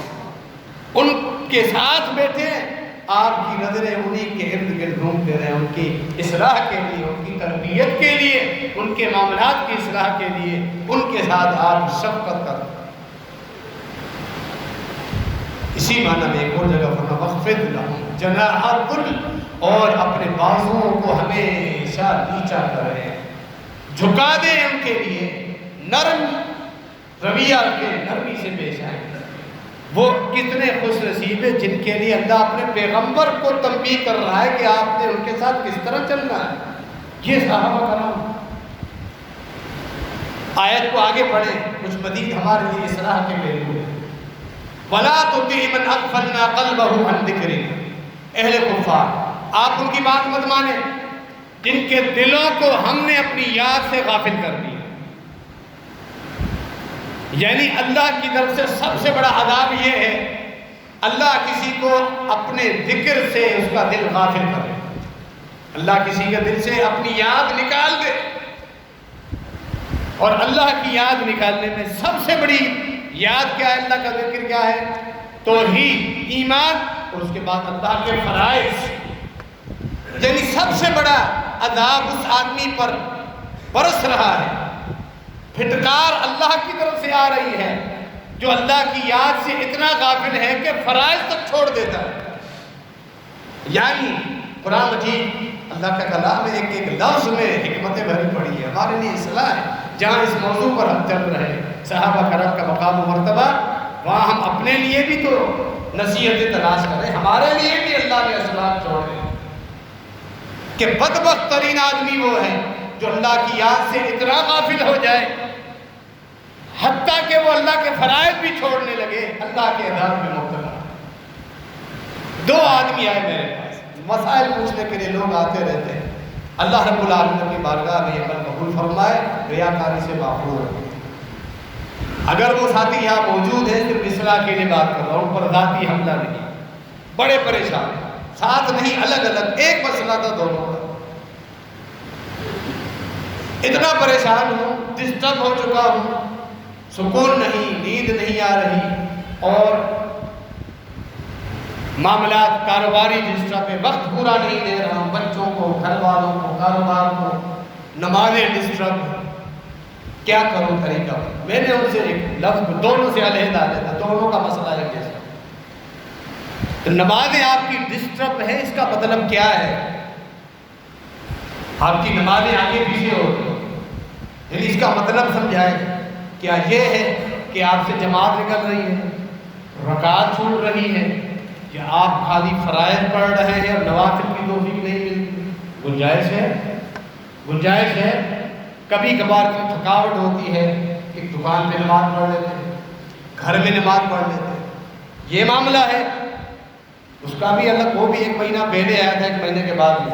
ان کے ساتھ بیٹھے، آپ کی نظریں انہی کے ارد گرد گھومتے رہیں، ان کی اصلاح کے لیے، ان کی تربیت کے لیے، ان کے معاملات کی اصلاح کے لیے، ان کے ساتھ آپ شفقت کریں۔ اسی معنی میں ایک اور جگہ فرمایا وَخْفِضْ لَهُمْ جَنَاحَ الذُّلِّ، اور اپنے بازوؤں کو ہمیشہ نیچا کریں، جھکا دیں ان کے لیے، نرم رویہ رکھیں، نرمی سے پیش آئیں۔ وہ کتنے خوش نصیب ہیں جن کے لیے اللہ اپنے پیغمبر کو تنبیہ کر رہا ہے کہ آپ نے ان کے ساتھ کس طرح چلنا ہے۔ یہ صحابہ کرام، آیت کو آگے پڑھیں، کچھ مزید ہمارے لیے اصلاح کے پہلو ہیں۔ وَلَا تُطِعْ مَنْ أَغْفَلْنَا قَلْبَهُ عَنْ ذِكْرِنَا، اہل کفار، آپ ان کی بات مت مانیں جن کے دلوں کو ہم نے اپنی یاد سے غافل کر دیا۔ یعنی اللہ کی طرف سے سب سے بڑا عذاب یہ ہے، اللہ کسی کو اپنے ذکر سے اس کا دل غافل کرے، اللہ کسی کے دل سے اپنی یاد نکال دے، اور اللہ کی یاد نکالنے میں سب سے بڑی یاد کیا ہے؟ اللہ کا ذکر کیا ہے؟ توحید، ایمان، اور اس کے بعد اللہ کے فرائض۔ یعنی سب سے بڑا عذاب اس آدمی پر برس رہا ہے، پھٹکار اللہ کی طرف سے آ رہی ہے جو اللہ کی یاد سے اتنا غافل ہے کہ فرائض تک چھوڑ دیتا ہے۔ یعنی قرآن مجید اللہ کا کلام ہے، ایک ایک لفظ میں حکمتیں بھری پڑی ہے، ہمارے لیے اصلاح ہے۔ جہاں اس موضوع پر ہم چل رہے ہیں، صحابہ کرام کا مقام و مرتبہ، وہاں ہم اپنے لیے بھی تو نصیحتیں تلاش کریں، ہمارے لیے بھی اللہ نے اصلاح چھوڑے کہ بدبخت ترین آدمی وہ ہے جو اللہ کی یاد سے اتنا غافل ہو جائے حتیٰ کہ وہ اللہ کے فرائض بھی چھوڑنے لگے، اللہ کے عذاب میں مبتلا۔ دو آدمی آئے میرے پاس، مسائل پوچھنے کے لیے لوگ آتے رہتے ہیں، اللہ رب العالمین کی بارگاہ میں یہ عمل قبول فرمائے، ریاکاری سے محفوظ رکھے۔ اگر وہ ساتھی یہاں موجود ہیں، صرف اصلاح کے لیے بات کر رہا ہوں، ان پر ذاتی حملہ نہیں، بڑے پریشان ہیں، ساتھ نہیں، الگ الگ، ایک مسئلہ تھا دونوں کا، اتنا پریشان ہوں، ڈسٹرب ہو چکا ہوں، سکون نہیں، نیند نہیں آ رہی، اور معاملات کاروباری ڈسٹرب ہے، وقت پورا نہیں دے رہا ہوں، بچوں کو، گھر والوں کو، کاروبار کو، نمازیں ڈسٹرب، کیا کروں طریقہ؟ میں نے ان سے ایک لفظ، دونوں سے علیحدہ لیتا، دونوں کا مسئلہ ہے جیسا، تو نمازیں آپ کی ڈسٹرب ہے، اس کا مطلب کیا ہے؟ آپ کی نمازیں آگے پیچھے ہوتی ہیں، یعنی اس کا مطلب سمجھائیں، کیا یہ ہے کہ آپ سے جماعت نکل رہی ہے، رکعت چھوٹ رہی ہے، یا آپ خالی فرائض پڑھ رہے ہیں اور نوافل کی توفیق نہیں ملتی؟ گنجائش ہے، گنجائش ہے۔ کبھی کبھار کی تھکاوٹ ہوتی ہے، ایک دکان پہ نماز پڑھ لیتے ہیں، گھر میں نماز پڑھ لیتے ہیں، یہ معاملہ ہے۔ اس کا بھی الگ، وہ بھی 1 مہینہ پہلے آیا تھا، 1 مہینے کے بعد بھی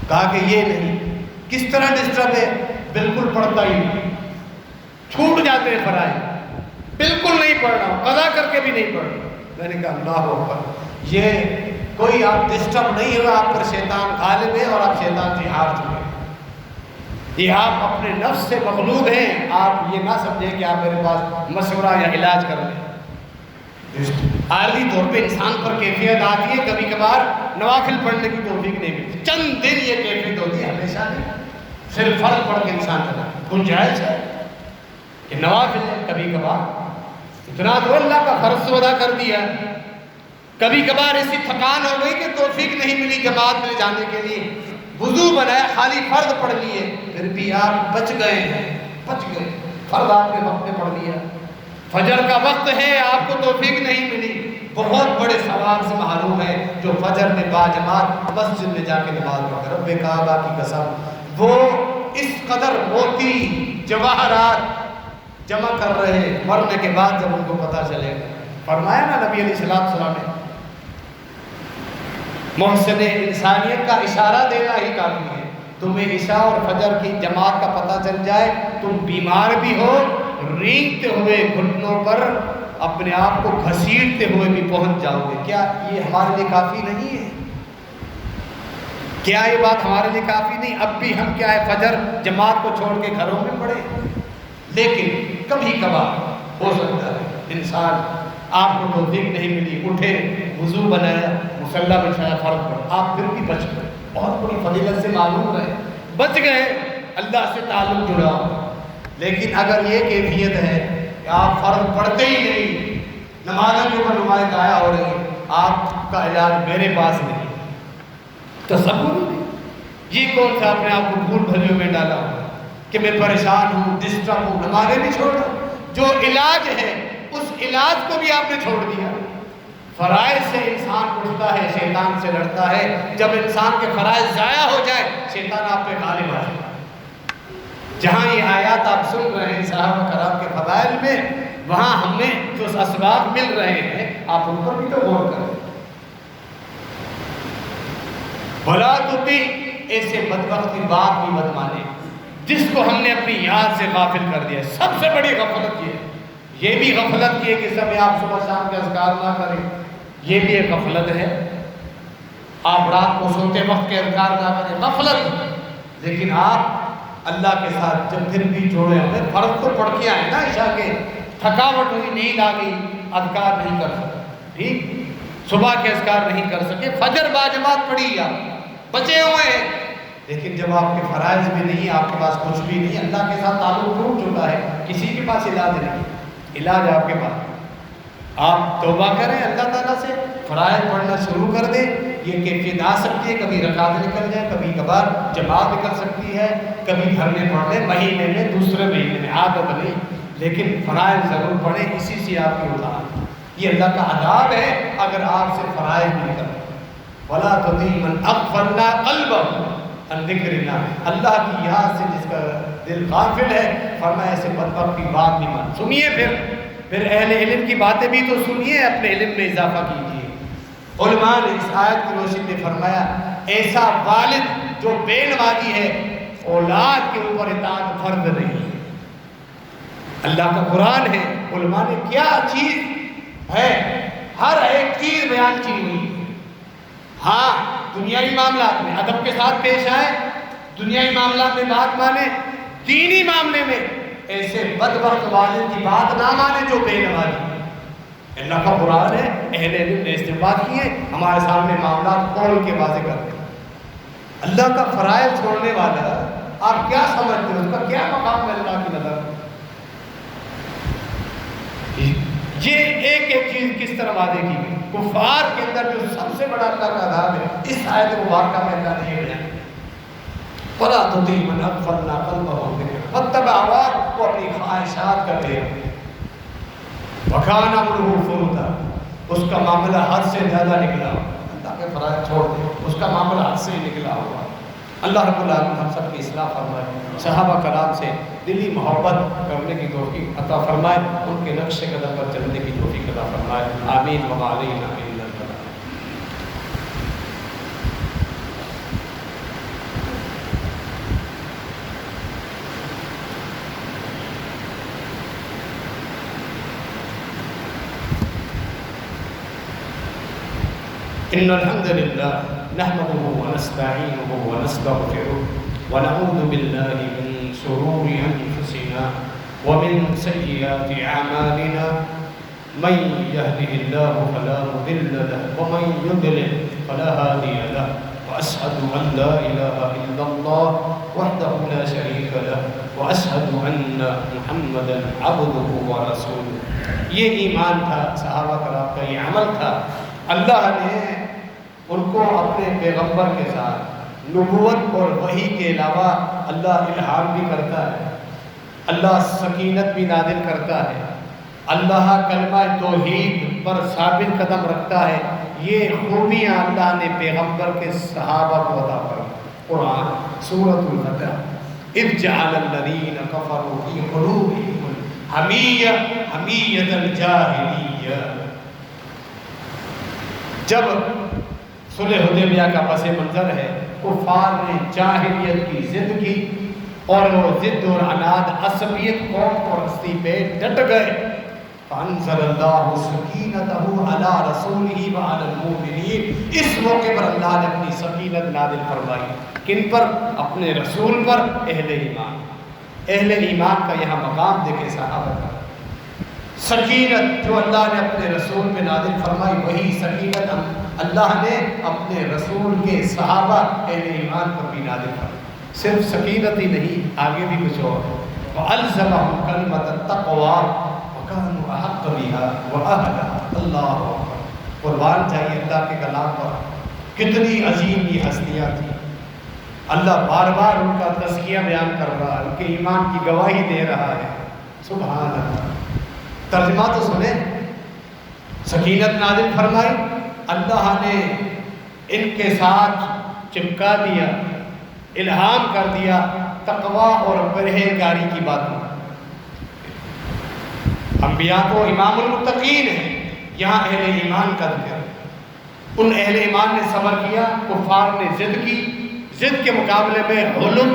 کہا کہ یہ نہیں۔ کس طرح ڈسٹرب ہے؟ بالکل پڑھتا ہی نہیں، چھوٹ جاتے ہیں فرائض، بالکل نہیں پڑھ رہا ہوں، قضا کر کے بھی نہیں پڑھ رہا۔ میں نے کہا اللہ اکبر، یہ کوئی آپ ڈسٹرب نہیں ہوگا، آپ پر شیطان غالب ہے اور آپ شیطان سے ہار چکے ہیں۔ یہ آپ اپنے نفس سے مغلوب ہیں، آپ یہ نہ سمجھیں کہ آپ میرے پاس مشورہ یا علاج کر لیں۔ عارضی طور پہ انسان پر کیفیت آتی ہے، کبھی کبھار نوافل پڑھنے کی توفیق نہیں ملتی، چند دن یہ کیفیت ہوتی ہے، ہمیشہ نہیں۔ صرف فرض پڑھ کے انسان کرنا گنجائش ہے کہ نوافل ہے کبھی کبھار، اتنا تو اللہ کا فرض ادا کر دیا۔ کبھی کبھار ایسی تھکان ہو گئی کہ توفیق نہیں ملی جماعت میں جانے کے لیے، وضو بنایا، خالی فرض پڑھ لیے، پھر بھی آپ بچ گئے ہیں، بچ گئے، فرض آپ نے وقت میں پڑھ لیا۔ فجر کا وقت ہے، آپ کو توفیق نہیں ملی، بہت بڑے ثواب سے محروم ہے جو فجر میں باجماعت مسجد میں جا کے نماز پڑھ، رب کعبہ کی قسم وہ اس قدر موتی جواہرات جمع کر رہے، مرنے کے بعد جب ان کو پتہ چلے گا۔ فرمایا نا نبی علیہ السلام نے، محسن انسانیت کا اشارہ دینا ہی کافی ہے۔ تمہیں عشاء اور فجر کی جماعت کا پتہ چل جائے، تم بیمار بھی ہو، رینگتے ہوئے گھٹنوں پر اپنے آپ کو گھسیٹتے ہوئے بھی پہنچ جاؤ گے۔ کیا یہ ہمارے لیے کافی نہیں ہے؟ کیا یہ بات ہمارے لیے کافی نہیں؟ اب بھی ہم کیا ہے، فجر جماعت کو چھوڑ کے گھروں میں پڑے، لیکن کبھی کبھار ہو سکتا ہے انسان، آپ کو توفیق نہیں ملی، اٹھے، وضو بنایا، مصلی بچھایا، فرض پڑھا، آپ پھر بھی بچ گئے، بہت بڑی فضیلت سے معلوم رہے، بچ گئے، اللہ سے تعلق جڑا۔ لیکن اگر یہ کیفیت ہے کہ آپ فرض پڑھتے ہی نہیں، نمازوں کے اوپر نماز ضائع ہو رہی، آپ کا علاج میرے پاس نہیں، تصور نہیں، یہ کون سا اپنے آپ کو بھول بھلیوں میں ڈالا ہوں کہ میں پریشان ہوں، ڈسٹرب ہوں، نمازیں بھی چھوڑ دوں۔ جو علاج ہے اس علاج کو بھی آپ نے چھوڑ دیا۔ فرائض سے انسان اٹھتا ہے، شیطان سے لڑتا ہے، جب انسان کے فرائض ضائع ہو جائے شیطان آپ پہ غالب آ جائے۔ جہاں یہ آیات آپ سن رہے ہیں صحابہ کرام کے فضائل میں، وہاں ہمیں جو اسباب مل رہے ہیں آپ ان پر بھی تو غور کریں۔ بھلا تُطِعْ، ایسے بدبخت کی بات بھی مت مانے جس کو ہم نے اپنی یاد سے غافل کر دیا۔ سب سے بڑی غفلت یہ بھی غفلت کی ہے کہ سب آپ صبح شام کے اذکار نہ کریں، یہ بھی ایک غفلت ہے۔ آپ رات کو سوتے وقت کے اذکار نہ کریں، غفلت۔ لیکن آپ اللہ کے ساتھ جب پھر بھی جوڑے ہوئے، فرض تو پڑھ کے آئے نا عشاء کے، تھکاوٹ ہوئی، نیند آ گئی، اذکار نہیں کر سکتے، ٹھیک، صبح کے اذکار نہیں کر سکے، فجر باجماعت پڑھی، آپ بچے ہوئے ہیں، لیکن جب آپ کے فرائض بھی نہیں، آپ کے پاس کچھ بھی نہیں، اللہ کے ساتھ تعلق ٹوٹ چکا ہے، کسی کے پاس علاج نہیں، علاج آپ کے پاس، آپ توبہ کریں اللہ تعالیٰ سے، فرائض پڑھنا شروع کر دیں۔ یہ کیفیت آ سکتی ہے، کبھی رکعت نکل جائے، کبھی کبھار جماعت نکل سکتی ہے، کبھی گھر میں پڑھ لیں، مہینے میں، دوسرے مہینے میں، عادت نہیں، لیکن فرائض ضرور پڑھیں، اسی سے آپ کی اٹھان۔ یہ اللہ کا عذاب ہے اگر آپ سے فرائض نہیں کریں۔ وَلَا تُطِعْ مَنْ أَغْفَلْنَا قَلْبَهُ عَنْ ذِكْرِ اللَّهِ، اللہ کی یاد سے جس کا دل غافل ہے، فرمایا ایسے بدبخت کی بات نہیں مان۔ سنیے پھر اہل علم کی باتیں بھی تو سنیے، اپنے علم میں اضافہ کیجیے۔ علماء نے اس آیت کی روشنی میں فرمایا ایسا والد جو بے نمازی ہے، اولاد کے اوپر اطاعت فرض نہیں ہے۔ اللہ کا قرآن ہے، علماء نے کیا چیز ہے، ہر ایک چیز بیان کی ہوئی ہے۔ ہاں دنیاوی معاملات میں ادب کے ساتھ پیش آئے، دنیاوی معاملات میں بات مانے، دینی معاملے میں ایسے بدبخت والد کی بات نہ مانے جو بے نمازی ہے۔ اللہ کا قرآن ہے، اہل علم نے استنباط کیے، ہمارے سامنے معاملات کھول کے واضح کرتے ہیں۔ اللہ کا فرائض چھوڑنے والا آپ کیا سمجھتے ہیں، اس کا کیا مقام ہے اللہ کی نظر؟ یہ ایک ایک چیز کس طرح واضح کی گئی۔ کفار کے اندر جو سب سے بڑا اللہ کا عذاب ہے، اس آیت مبارکہ میں اللہ نے یہ بیان کیا۔ وَلَا تُطِعْ مَنْ أَغْفَلْنَا قَلْبَهُ ذِكْرَ وَاتَّبَعَ هَوَاهُ، وہ اپنی خواہشات کا پھیر، وَكَانَ أَمْرُهُ فُرُطًا، اس کا معاملہ حد سے زیادہ نکلا ہوا، اللہ کے فرائض چھوڑ دے، اس کا معاملہ حد سے ہی نکلا ہوا۔ اللہ رب العالمین ہم سب کی اصلاح فرمائے، صحابہ کرام سے دلی محبت کرنے کی توفیق عطا فرمائے، ان کے نقش قدم پر چلنے کی توفیق عطا فرمائے، آمین و علینا آمین۔ إن الحمد لله نحمده ونستعينه ونستغفره ونعوذ بالله من شرور أنفسنا ومن سيئات أعمالنا من يهده الله فلا مضل له ومن يضلل فلا هادي له وأشهد أن لا إله إلا الله وحده لا شريك له وأشهد أن محمدا عبده ورسوله۔ یہ ایمان تھا صحابہ کرام کا، یہ عمل تھا۔ اللہ نے ان کو اپنے پیغمبر کے ساتھ نبوت اور وحی کے علاوہ اللہ الہام بھی کرتا ہے، اللہ سکینت بھی نازل کرتا ہے، اللہ کلمہ توحید پر ثابت قدم رکھتا ہے۔ یہ خوبیاں اللہ نے پیغمبر کے صحابہ کو عطا فرمائی۔ قرآن سورۃ الفتح، اذ جعل الذین کفروا فی قلوبہم حمیہ حمیۃ الجاہلیہ، جب صلح حدیبیہ کا پس منظر ہے، کفار نے جاہلیت کی ضد کی اور وہ ضد اور عناد عصبیت قوم پرستی پہ ڈٹ گئے۔ فانزل اللہ سکینتہ علی رسولہ وعلی المؤمنین، اس موقع پر اللہ نے اپنی سکینت نازل فرمائی، کن پر؟ اپنے رسول پر، اہل ایمان۔ اہل ایمان کا یہاں مقام دیکھے صحابہ کا، سکینت جو اللہ نے اپنے رسول پہ نازل فرمائی، وہی سکینت اللہ نے اپنے رسول کے صحابہ اہل ایمان پر بھی نازل فرمائی۔ صرف سکینت ہی نہیں، آگے بھی کچھ اور، وَأَلْزَمَهُمْ كَلِمَةَ التَّقْوَىٰ وَكَانُوا أَحَقَّ بِهَا وَأَهْلَهَا۔ اللہ اکبر، قربان چاہیے اللہ کے کلام پر، کتنی عظیم یہ ہستیاں تھیں۔ اللہ بار بار ان کا تزکیہ بیان کر رہا ہے، ان کے ایمان کی گواہی دے رہا ہے۔ سبحان اللہ۔ ترجمہ تو سنیں، سکینت نازل فرمائی، اللہ نے ان کے ساتھ چپکا دیا، الہام کر دیا تقویٰ اور پرہیزگاری کی باتوں۔ انبیاء کو امام المتقین ہیں، یہاں اہل ایمان کا ذکر۔ ان اہل ایمان نے صبر کیا، کفار نے ضد کی، ضد کے مقابلے میں حلم،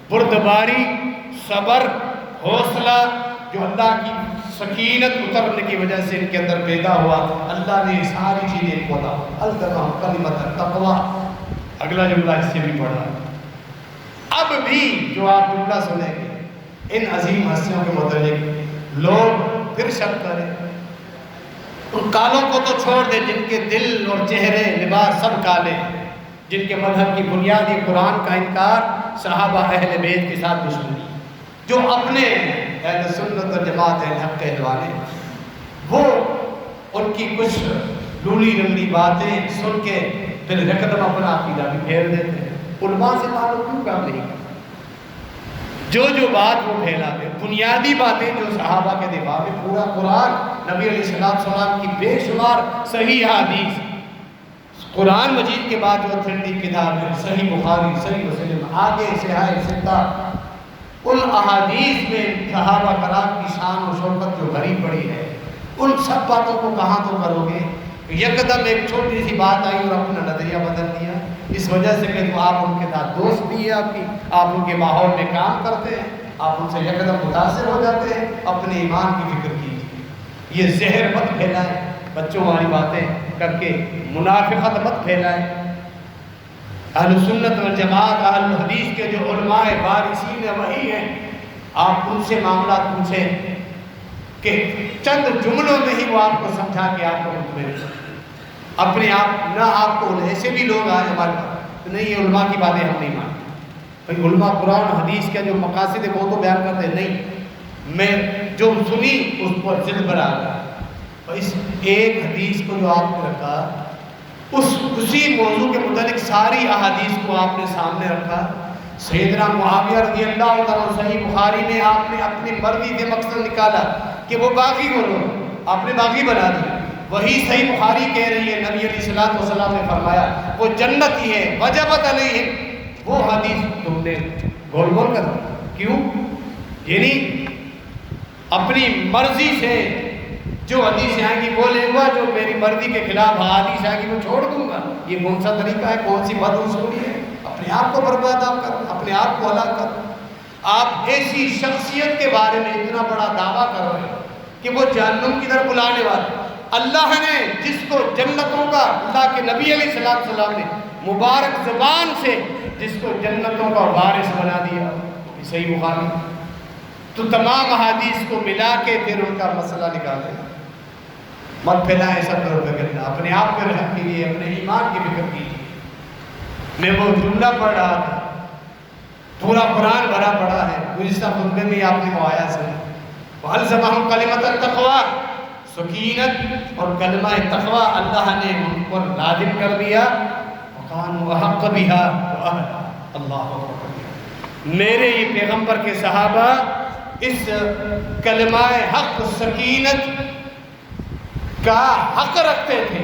بردباری، صبر، حوصلہ، جو اللہ کی سکینت اترنے کی وجہ سے ان کے اندر پیدا ہوا، اللہ نے ساری چیزیں ان کو عطا الزمہم کلمۃ التقویٰ۔ اگلا جملہ اس سے بھی پڑھا۔ اب بھی جو آپ جملہ سنیں گے، ان عظیم ہستیوں کے متعلق لوگ پھر شک کریں، ان کالوں کو تو چھوڑ دیں جن کے دل اور چہرے لباس سب کالے، جن کے مذہب کی بنیادی قرآن کا انکار، صحابہ اہل بیت کے ساتھ دشمنی، جو اپنے اہل سنت و جماعت اہل حق کہلوانے، وہ ان کی کچھ لولی رنگلی باتیں سن کے پھر یکدم اپنا عقیدہ بھی پھیر دیتے ہیں۔ علماء سے تعلق کیوں کام نہیں کرتے؟ جو بات وہ پھیلاتے، بنیادی باتیں جو صحابہ کے دفاع میں، پورا قرآن، نبی علیہ السلام کی بے شمار صحیح حدیث، قرآن مجید کے بعد جو اتھینٹک کتاب ہے، صحیح بخاری، صحیح مسلم، آگے صحاح ستہ، ان احادیث میں صحابہ کرام کی شان و شوکت جو بھری پڑی ہے، ان سب باتوں کو کہاں تو کرو گے؟ یکدم ایک چھوٹی سی بات آئی اور اپنا نظریہ بدل دیا، اس وجہ سے کہ تو آپ ان کے ساتھ دوست بھی ہیں، آپ ان کے ماحول میں کام کرتے ہیں، آپ ان سے یکدم متاثر ہو جاتے ہیں۔ اپنے ایمان کی فکر کیجیے، یہ زہر مت پھیلائیں، بچوں والی باتیں کر کے منافقت مت پھیلائیں۔ اہل سنت والجماعت، اہل حدیث کے جو علماء وارثین وحی ہیں، آپ ان سے معاملات پوچھیں کہ چند جملوں میں ہی وہ آپ کو سمجھا کے آپ کو مطمئن، اپنے آپ نہ آپ کو ایسے بھی لوگ آئے ہمارے پاس نہیں، یہ علماء کی باتیں ہم نہیں مانتے، بھائی علماء قرآن حدیث کا جو مقاصد ہے وہ تو بیان کرتے ہیں، نہیں، میں جو سنی اس پر ضد بنا رہا، اس ایک حدیث کو جو آپ نے رکھا، اسی موضوع کے متعلق ساری احادیث کو آپ نے سامنے رکھا۔ سیدنا معاویہ رضی اللہ تعالیٰ صحیح بخاری میں آپ نے اپنی مرضی سے مقصد نکالا کہ وہ باغی بولو، آپ نے باغی بنا دیا، وہی صحیح بخاری کہہ رہی ہے، نبی علیہ السلام نے فرمایا وہ جنتی ہے، وجبت علیہم۔ وہ حدیث تم نے گول گول کر دیا، کیوں؟ یعنی اپنی مرضی سے جو حدیث آئیں گی وہ لے گا، جو میری مرضی کے خلاف حدیث آئیں گی وہ چھوڑ دوں گا۔ یہ کون سا طریقہ ہے؟ کون سی بد اصولی ہے؟ اپنے آپ کو برباد آپ کر، اپنے آپ کو ہلاک کر۔ آپ ایسی شخصیت کے بارے میں اتنا بڑا دعویٰ کر رہے ہیں کہ وہ جہنم کی طرف بلانے والے۔ اللہ نے جس کو جنتوں کا، اللہ کے نبی علیہ السلام نے مبارک زبان سے جس کو جنتوں کا وارث بنا دیا، صحیح بخاری، تو تمام احادیث کو ملا کے پھر ان کا مسئلہ نکالیں۔ مت پھیلائیں ایسا کرو کہ اپنے آپ پہ رحم کیجیے، اپنے ایمان کی فکر کیجیے۔ میں وہ جملہ پڑھ رہا تھا، پورا قرآن بھرا پڑا ہے، گزشتہ خطبے میں آپ نے وہ آیا سنا، وَأَلْزَمَهُمْ كَلِمَةَ التَّقْوَىٰ، سکینت اور کلمہ تقویٰ اللہ نے ان پر لازم کر دیا۔ وَكَانُوا أَحَقَّ بِهَا وَأَهْلَهَا، اللہ اکبر۔ میرے یہ پیغمبر کے صحابہ اس کلمہ حق سکینت کا حق رکھتے تھے،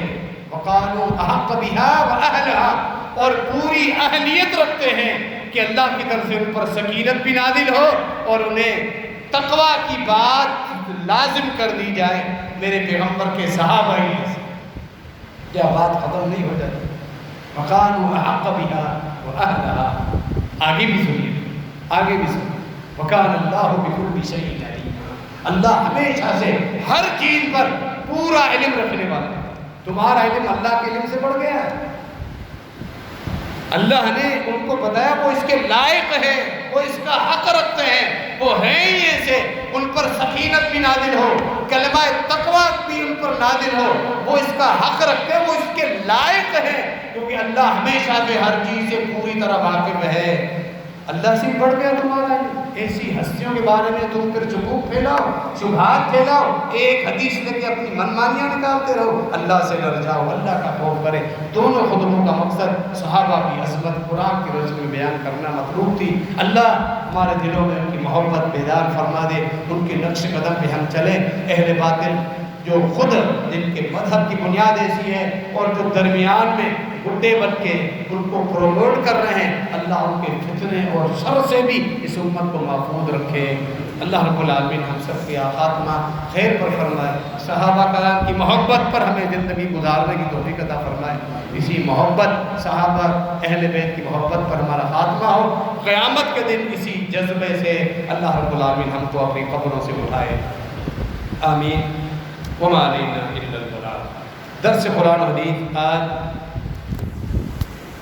وَقَالُوا أَحَقَّ بِهَا وَأَهْلَهَا، اور پوری اہلیت رکھتے ہیں کہ اللہ کی طرف سے ان پر سکینت بھی نازل ہو اور انہیں تقویٰ کی بات لازم کر دی جائے۔ میرے پیغمبر کے صحابہ ہی ایسے، کیا بات ختم نہیں ہو جاتی؟ وَقَالُوا أَحَقَّ بِهَا وَأَهْلَهَا۔ آگے بھی سنیے، آگے بھی سنیے، وَكَانَ اللَّهُ بِكُلِّ شَيْءٍ عَلِيمًا، اللہ ہمیشہ سے ہر چیز پر پورا علم رکھنے والا ہے۔ تمہارا علم اللہ کے علم سے بڑھ گیا ہے؟ اللہ نے ان کو بتایا وہ اس کے لائق ہے، وہ اس کا حق رکھتے ہیں، وہ ہیں ہی ایسے، ان پر سکینت بھی نازل ہو، کلمہ تقویٰ بھی ان پر نازل ہو، وہ اس کا حق رکھتے ہیں، وہ اس کے لائق ہیں، کیونکہ اللہ ہمیشہ سے ہر چیز سے پوری طرح واقف ہے۔ اللہ سے بڑھ گیا تمہارا علم؟ ایسی ہستیوں کے بارے میں تم پھر شکوک پھیلاؤ، شبہات پھیلاؤ، ایک حدیث لے کے اپنی منمانیاں نکالتے رہو۔ اللہ سے ڈر جاؤ، اللہ کا خوف کرے۔ دونوں خطبوں کا مقصد صحابہ کی عظمت قرآن کی روشنی میں بیان کرنا مطلوب تھی۔ اللہ ہمارے دلوں میں ان کی محبت بیدار فرما دے، ان کے نقش قدم پہ ہم چلیں۔ اہل باطل جو خود جن کے مذہب کی بنیاد ایسی ہے اور جو درمیان میں گڈے بن کے ان کو پروموٹ کر رہے ہیں، اللہ ان کے فتنے اور شر سے بھی اس امت کو محفوظ رکھے۔ اللہ رب العالمین ہم سب کی خاتمہ خیر پر فرمائے، صحابہ کرام کی محبت پر ہمیں زندگی گزارنے کی توفیق عطا فرمائے۔ اسی محبت، صحابہ اہل بیت کی محبت پر ہمارا خاتمہ ہو، قیامت کے دن اسی جذبے سے اللہ رب العالمین ہم کو اپنی قبروں سے اٹھائے، آمین۔ وما علینا الا البلاغ۔ درس قرآن و حدیث آج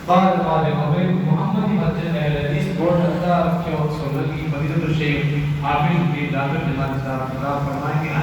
بعد محمدی مسجد اہل حدیث بورڈ اللہ کی سنت کی فضیلت الشیخ حافظ الدین ڈاکٹر جماعت صاحب فرمائیں گے۔